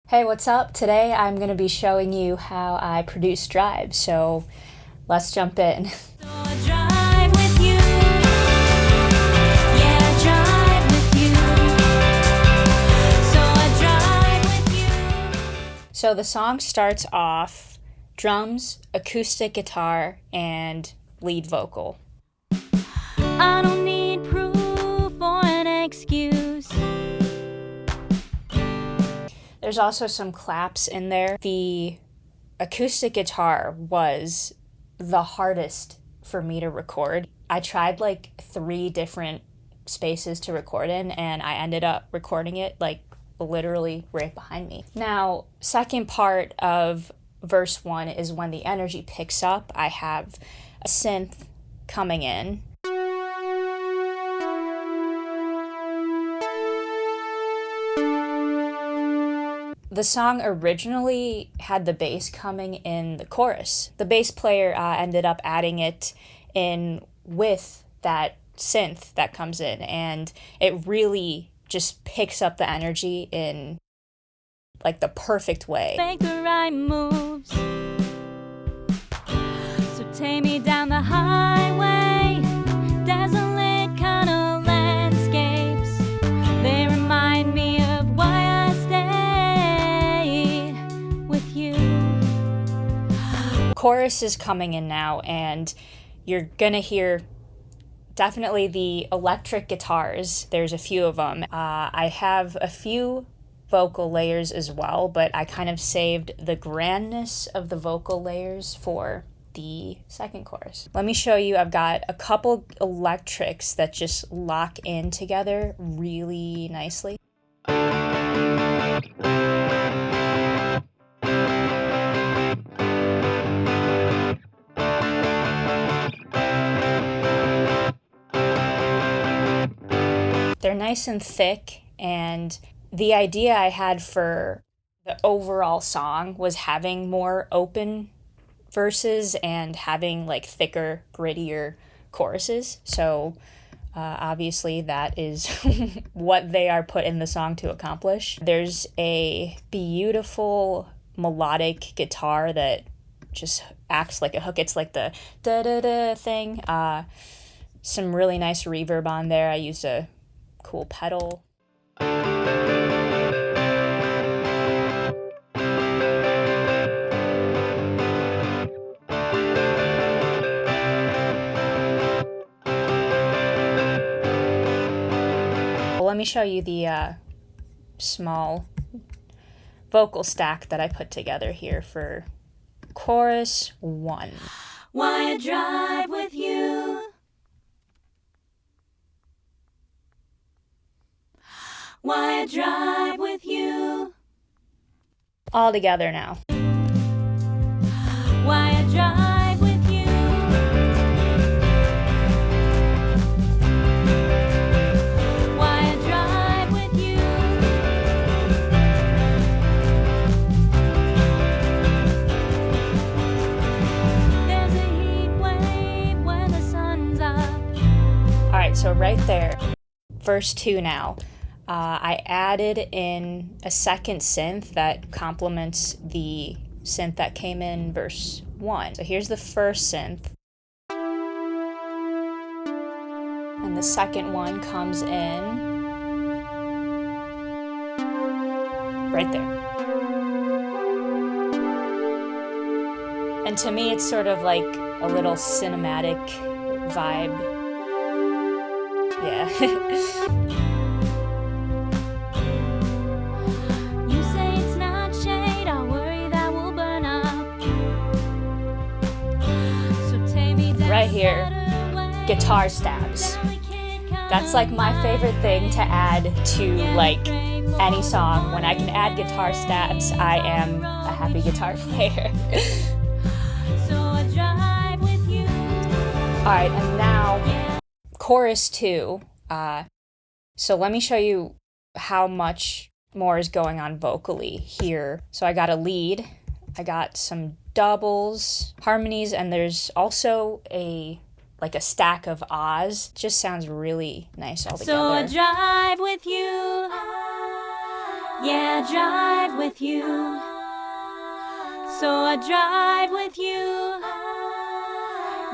Hey, what's up? Today I'm going to be showing you how I produce Drive, so let's jump in. So the song starts off drums, acoustic guitar, and lead vocal. I don't need proof or an excuse. There's also some claps in there. The acoustic guitar was the hardest for me to record. I tried like 3 different spaces to record in, and I ended up recording it like literally right behind me. Now, second part of verse 1 is when the energy picks up. I have a synth coming in. The song originally had the bass coming in the chorus. The bass player ended up adding it in with that synth that comes in, and it really just picks up the energy in like the perfect way. Make the right moves. So take me down the highway. Desolate kind of landscapes. They remind me of why I stayed with you. Chorus is coming in now, and you're gonna hear definitely the electric guitars. There's a few of them. I have a few vocal layers as well, but I kind of saved the grandness of the vocal layers for the second chorus. Let me show you. I've got a couple electrics that just lock in together really nicely. They're nice and thick, and the idea I had for the overall song was having more open verses and having like thicker, grittier choruses. So obviously that is what they are put in the song to accomplish. There's a beautiful melodic guitar that just acts like a hook. It's like the da-da-da thing. Some really nice reverb on there. I used a cool pedal. Let me show you the small vocal stack that I put together here for chorus 1. Why I drive with you. Why I drive with you. All together now. Why I drive with you. Why I drive with you. There's a heat wave when the sun's up. All right, so right there, verse 2 now. I added in a second synth that complements the synth that came in verse 1. So here's the first synth. And the second one comes in right there. And to me, it's sort of like a little cinematic vibe. Yeah. Right here, guitar stabs. That's like my favorite thing to add to like any song. When I can add guitar stabs, I am a happy guitar player. Alright, and now chorus 2. So let me show you how much more is going on vocally here. So I got a lead, I got some doubles, harmonies, and there's also a stack of ahs. Just sounds really nice all together. So I drive with you. Yeah, I drive with you. So I drive with you.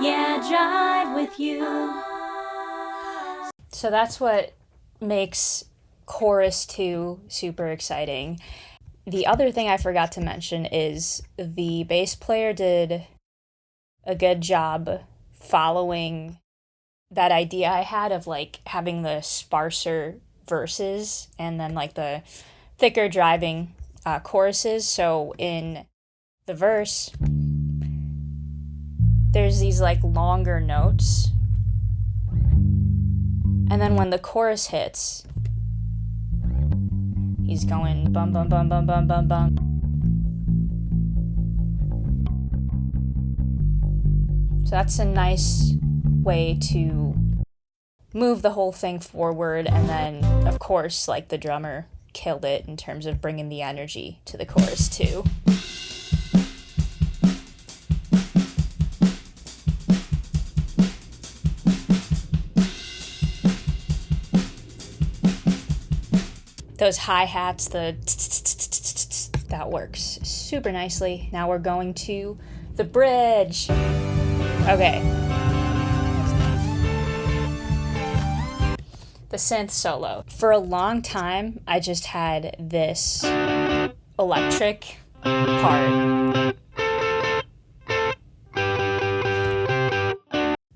Yeah, I drive with you. So that's what makes chorus 2 super exciting. The other thing I forgot to mention is the bass player did a good job following that idea I had of like having the sparser verses and then like the thicker driving choruses. So in the verse, there's these like longer notes. And then when the chorus hits, he's going bum bum bum bum bum bum bum. So that's a nice way to move the whole thing forward. And then, of course, like the drummer killed it in terms of bringing the energy to the chorus too. Those hi-hats, that works super nicely. Now we're going to the bridge. Okay. The synth solo. For a long time, I just had this electric part.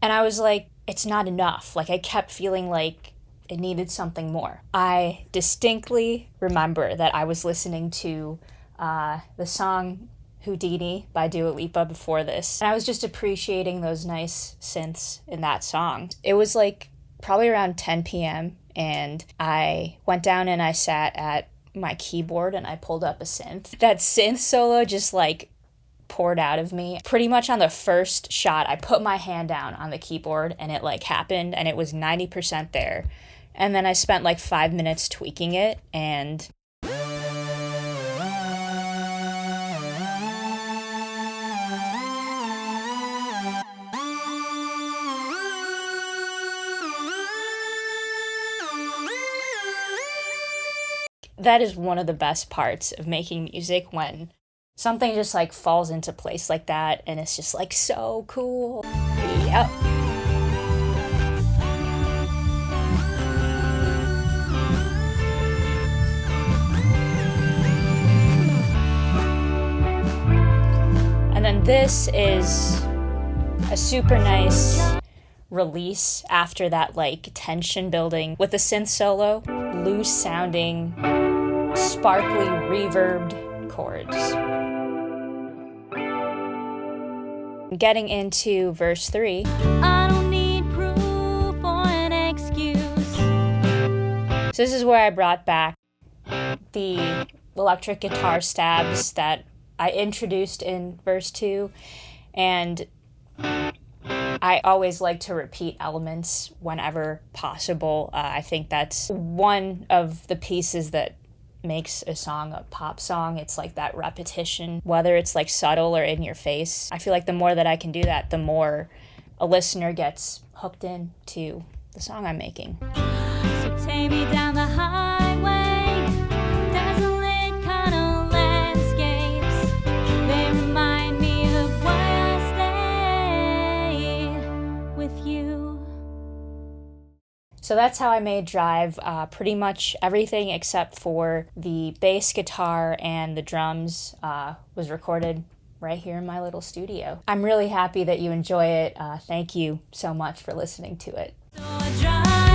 And I was like, it's not enough. Like, I kept feeling like it needed something more. I distinctly remember that I was listening to the song Houdini by Dua Lipa before this. And I was just appreciating those nice synths in that song. It was like probably around 10 p.m. and I went down and I sat at my keyboard and I pulled up a synth. That synth solo just like poured out of me. Pretty much on the first shot, I put my hand down on the keyboard and it like happened and it was 90% there. And then I spent like 5 minutes tweaking it and that is one of the best parts of making music, when something just like falls into place like that and it's just like so cool. Yep. And then this is a super nice release after that like tension building with the synth solo, loose sounding, sparkly reverbed chords. Getting into verse 3. I don't need proof or an excuse. So this is where I brought back the electric guitar stabs that I introduced in verse 2, and I always like to repeat elements whenever possible. I think that's one of the pieces that makes a song a pop song. It's like that repetition, whether it's like subtle or in your face. I feel like the more that I can do that, the more a listener gets hooked in to the song I'm making. So take me down the highway, desolate kind of landscapes. They remind me of why I stay with you. So that's how I made Drive. Pretty much everything except for the bass guitar and the drums was recorded right here in my little studio. I'm really happy that you enjoy it. Thank you so much for listening to it. So I drive